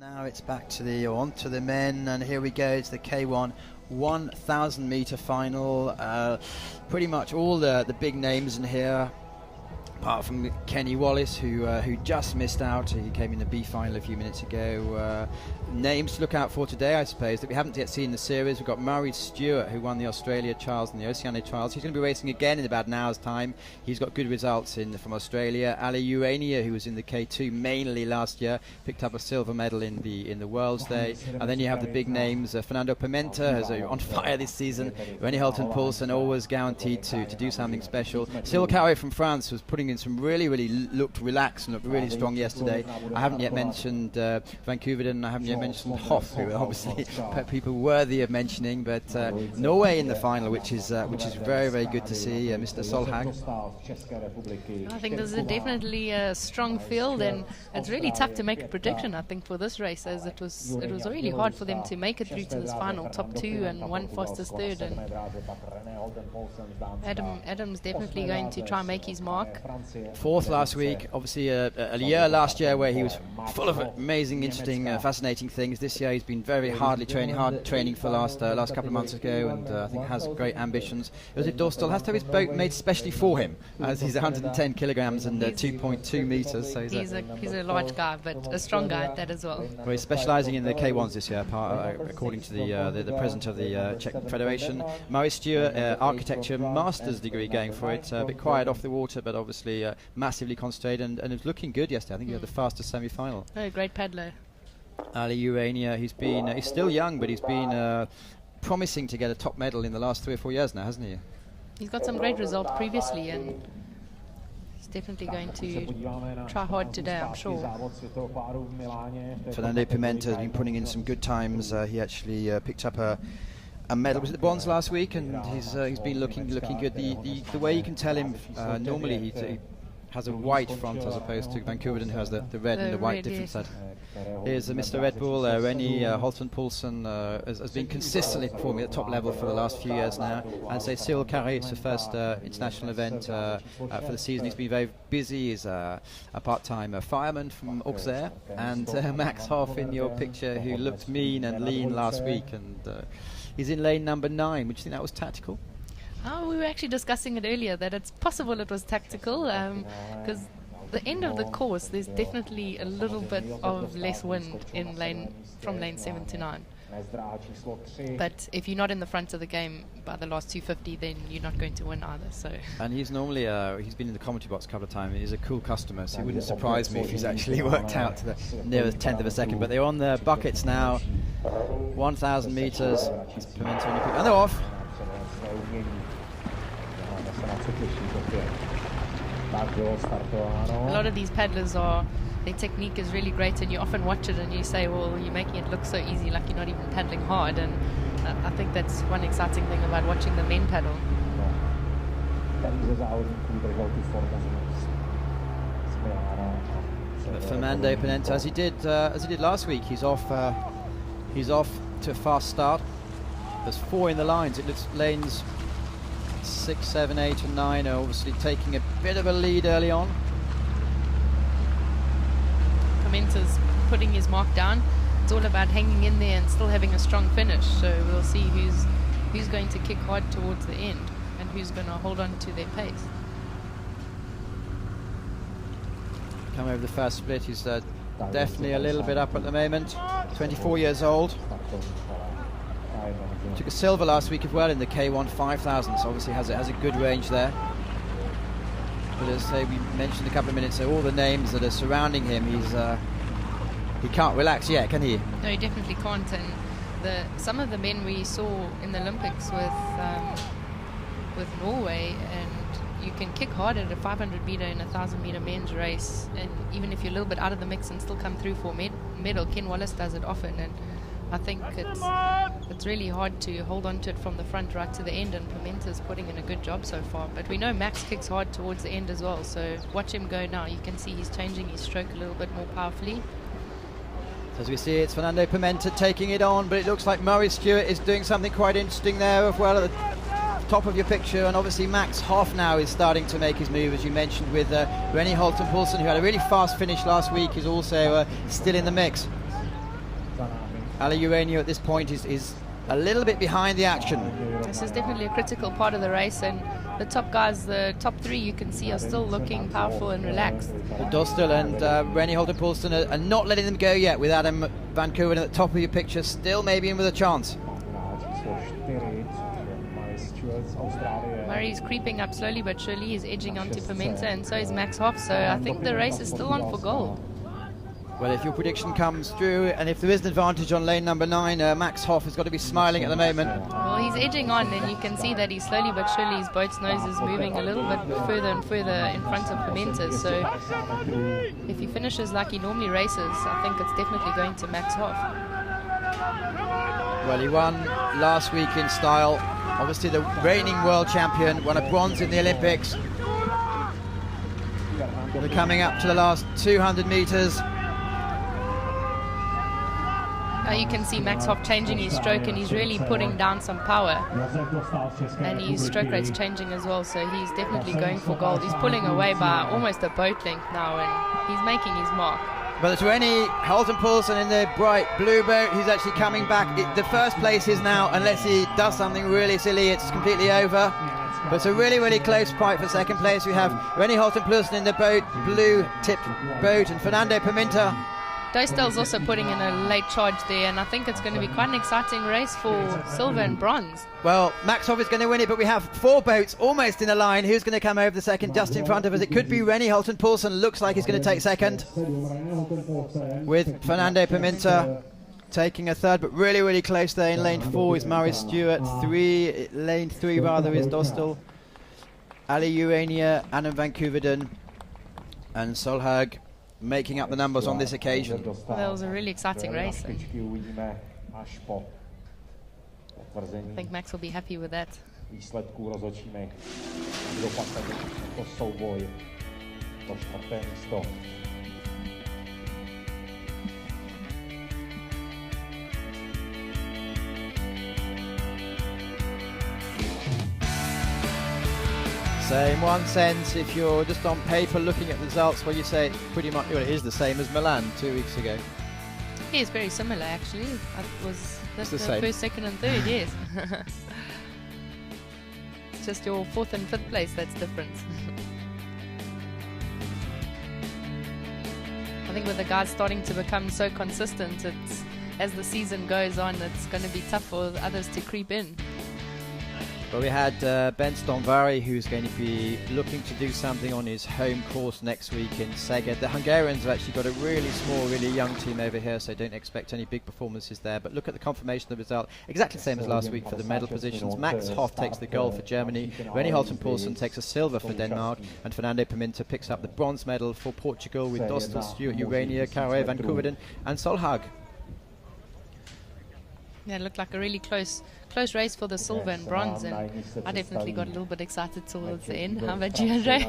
Now it's back to the onto the men, and here we go. It's the K1 1,000 meter final. Pretty much all the big names in here, apart from Kenny Wallace, who just missed out. He came in the B final a few minutes ago. Names to look out for today, I suppose, that we haven't yet seen in the series. We've got Murray Stewart, who won the Australia trials and the Oceania trials. He's going to be racing again in about an hour's time. He's got good results from Australia. Ali Urania, who was in the K2 mainly last year, picked up a silver medal in the Worlds Day. And then you have the big names. Fernando Pimenta, who's on fire this season. Rennie Holton-Poulsen, always guaranteed to do something special. Cyril Carré from France was putting in some really looked relaxed and looked really strong yesterday. I haven't yet mentioned Vancouver, and I haven't yet mentioned Hoff, who are obviously people worthy of mentioning, but Norway in the final, which is very good to see. Mr. Solhag. I think this is definitely a strong field, and it's really tough to make a prediction, I think, for this race, as it was really hard for them to make it through to this final, top two and one fastest third. And Adam's definitely going to try and make his mark. Fourth last week, obviously a year last year where he was full of amazing, interesting, fascinating things. This year he's been very hard training for last couple of months ago, and I think has great ambitions. Josef Dorstal has to have his boat made specially for him, as he's 110 kilograms and 2.2 meters. So he's a large guy, but a strong guy at that as well. Well, he's specialising in the K1s this year, according to the president of the Czech Federation. Murray Stewart, architecture master's degree, going for it. A bit quiet off the water, but obviously massively concentrated, and it was looking good yesterday. I think he had the fastest semi-final. Oh, great paddler. Ali Urania, he's still young, but he's been promising to get a top medal in the last 3 or 4 years now, hasn't he? He's got some great results previously, and he's definitely going to try hard today, I'm sure. Fernando Pimenta has been putting in some good times. He actually picked up a medal, was it the bronze last week, and he's been looking good. The way you can tell him, normally he has a white front as opposed to Vancouver, who has the red and the white difference. Yes. Here's Mr. Red Bull, Rennie Holton-Poulsen has been consistently performing at the top level for the last few years now. And say Cyril Carré, it's the first international event for the season. He's been very busy. He's a part-time fireman from Auxerre. And Max Hoff in your picture, who looked mean and lean last week, and he's in lane number 9. Would you think that was tactical? Oh, we were actually discussing it earlier, that it's possible it was tactical, because the end of the course, there's definitely a little bit of less wind from lane 7 to 9. But if you're not in the front of the game by the last 250, then you're not going to win either. So. And he's normally he's been in the commentary box a couple of times. He's a cool customer, so it wouldn't surprise me if he's actually worked out to the nearest tenth of a second. But they're on the buckets now, 1,000 meters. And they're off. A lot of these paddlers their technique is really great, and you often watch it and you say, well, you're making it look so easy, like you're not even paddling hard. And I think that's one exciting thing about watching the men paddle. Fernando Pimenta, as he did last week, he's off to a fast start. There's 4 in the lines. It looks lanes 6, 7, 8 and 9 are obviously taking a bit of a lead early on. Pimenta's putting his mark down. It's all about hanging in there and still having a strong finish, so we'll see who's going to kick hard towards the end and who's going to hold on to their pace. Come over the first split, he's definitely a little bit up at the moment. 24 years old. Took a silver last week as well in the K1 5000, so obviously has a good range there. But as we mentioned a couple of minutes ago, all the names that are surrounding him, he can't relax yet, can he? No, he definitely can't. And some of the men we saw in the Olympics with Norway, and you can kick hard at a 500 meter and 1,000 meter men's race, and even if you're a little bit out of the mix and still come through for a medal. Ken Wallace does it often, and I think it's really hard to hold on to it from the front right to the end, and Pimenta's putting in a good job so far. But we know Max kicks hard towards the end as well, so watch him go now. You can see he's changing his stroke a little bit more powerfully. So as we see, it's Fernando Pimenta taking it on, but it looks like Murray Stewart is doing something quite interesting there as well at the top of your picture. And obviously Max Hoff now is starting to make his move, as you mentioned, with Rennie Holton-Poulsen, who had a really fast finish last week, is also still in the mix. Ali Urania at this point is a little bit behind the action. This is definitely a critical part of the race, and the top guys, the top three, you can see are still looking powerful and relaxed. Dostal and Rennie Holden-Poulsen are not letting them go yet, with Adam Van Koeven at the top of your picture, still maybe in with a chance. Murray's creeping up slowly but surely. He's edging onto Pimenta, and so is Max Hoff, so I think the race is still on for gold. Well, if your prediction comes through, and if there is an advantage on lane number 9, Max Hoff has got to be smiling at the moment. Well, he's edging on, and you can see that he's slowly but surely, his boat's nose is moving a little bit further and further in front of Pimenta. So if he finishes like he normally races, I think it's definitely going to Max Hoff. Well, he won last week in style. Obviously the reigning world champion, won a bronze in the Olympics. We're coming up to the last 200 metres. You can see Max Hoff changing his stroke, and he's really putting down some power, and his stroke rate's changing as well, so he's definitely going for gold. He's pulling away by almost a boat length now, and he's making his mark. But it's Rennie Holden-Poulsen in the bright blue boat. He's actually coming back. The first place is now, unless he does something really silly, it's completely over. But it's a really, really close fight for second place. We have Rennie Holden-Poulsen in the boat, blue tipped boat, and Fernando Pimenta. Dostal's also putting in a late charge there, and I think it's going to be quite an exciting race for silver and bronze. Well, Max Hoff is going to win it, but we have 4 boats almost in a line. Who's going to come over the second just in front of us? It could be Rennie Holden-Poulsen. Looks like he's going to take second, with Fernando Pimenta taking a third, but really, really close there. In lane 4 is Murray Stewart. Lane 3 rather is Dostal, Ali Urania, Adam Van Koeven, and Solhaug making up the numbers on this occasion. Well, that was a really exciting race. I think Max will be happy with that. So in one sense, if you're just on paper looking at the results, well, you say it's pretty much, well, it is the same as Milan 2 weeks ago. Yeah, it's very similar actually. It was the same. first, second and third, yes. It's just your 4th and 5th place that's different. I think with the guys starting to become so consistent, it's, as the season goes on, it's going to be tough for others to creep in. Well, we had Ben Stonvari, who's going to be looking to do something on his home course next week in Szeged. The Hungarians have actually got a really small, really young team over here, so don't expect any big performances there. But look at the confirmation of the result. Exactly the same as last week for the medal positions. Max Hoff takes the gold for Germany, Rennie Holden-Poulsen takes a silver for Denmark, and Fernando Pimenta picks up the bronze medal for Portugal, with Dostal, Stewart, Urania, Karel Van Koeven and Solhaug. Yeah, it looked like a really close race for the silver and bronze, and I definitely got a little bit excited towards the end. How about you, Andre?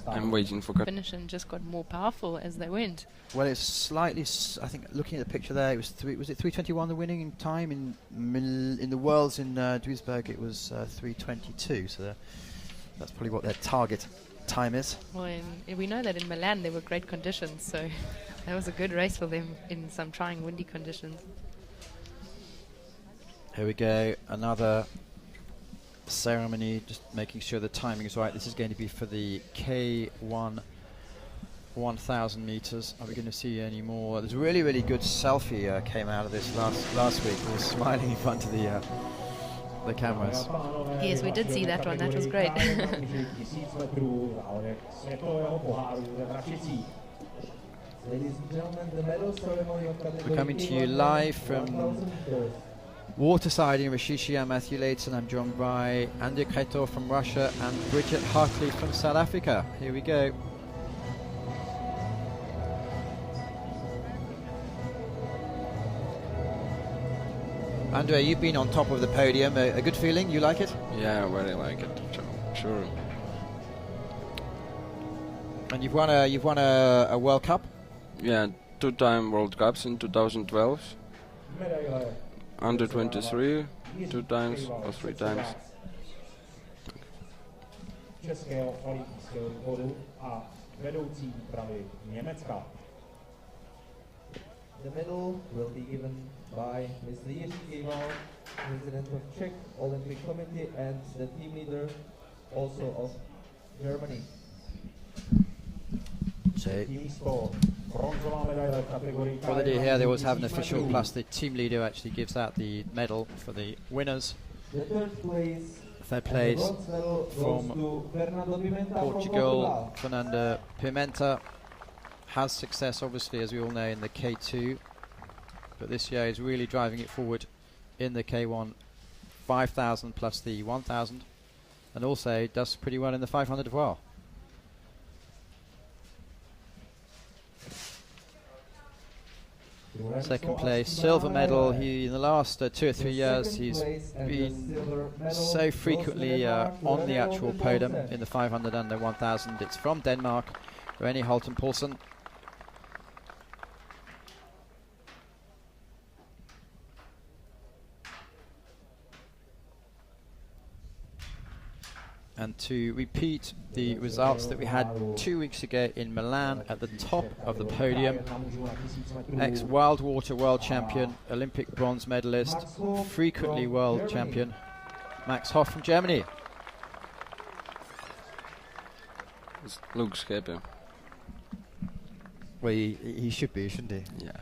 I'm waiting for finish and just got more powerful as they went. Well, it's slightly, I think, looking at the picture there, it was was it 3:21 the winning time in the Worlds in Duisburg? It was 3:22, so that's probably what their target time is. Well, we know that in Milan there were great conditions, so that was a good race for them in some trying windy conditions. Here we go, another ceremony, just making sure the timing is right. This is going to be for the K1 1,000 meters. Are we going to see any more? There's a really, really good selfie came out of this last week. We were smiling in front of the cameras. Yes, we did see that one. That was great. We're coming to you live from Waterside in Racice. I'm Matthew Leighton. I'm joined by Andrea Kretor from Russia and Bridget Hartley from South Africa. Here we go. Andrea, you've been on top of the podium. A good feeling? You like it? Yeah, I really like it. Sure. And you've won a World Cup? Yeah, 2-time World Cups in 2012. Under 23, 2 times or 3 times. The medal will be given by Ms. Lieshkiva, President of Czech Olympic Committee and the team leader also of Germany. So what they do here, they always have an official, plus the team leader actually gives out the medal for the winners. The third place from Portugal, Fernando Pimenta. Has success, obviously, as we all know, in the K2, but this year is really driving it forward in the K1 5,000 plus the 1,000, and also does pretty well in the 500 as well. Second place, silver medal. He, in the last 2 or 3 years, he's been so frequently on the actual podium in the 500 and the 1,000. It's from Denmark, Rennie Holten Poulsen. And to repeat the results that we had 2 weeks ago in Milan, at the top of the podium, ex-Wild Water world champion, Olympic bronze medalist, frequently world champion, Max Hoff from Germany. Looks happy. Well, he should be, shouldn't he? Yeah.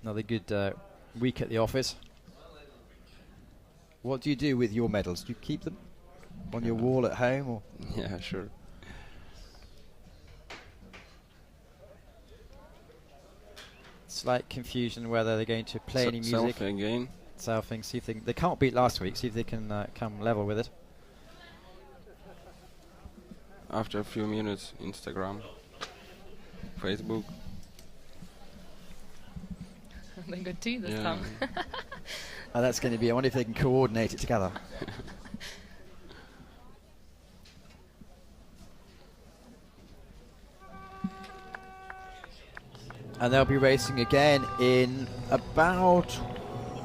Another good week at the office. What do you do with your medals? Do you keep them on your wall at home, or? Yeah, sure. Slight confusion whether they're going to play any music. Selfie again. Selfie, see if they can't beat last week. See if they can come level with it. After a few minutes, Instagram, Facebook. They got 2 this time. Oh, that's going to be. I wonder if they can coordinate it together. And they'll be racing again in about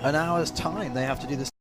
an hour's time. They have to do this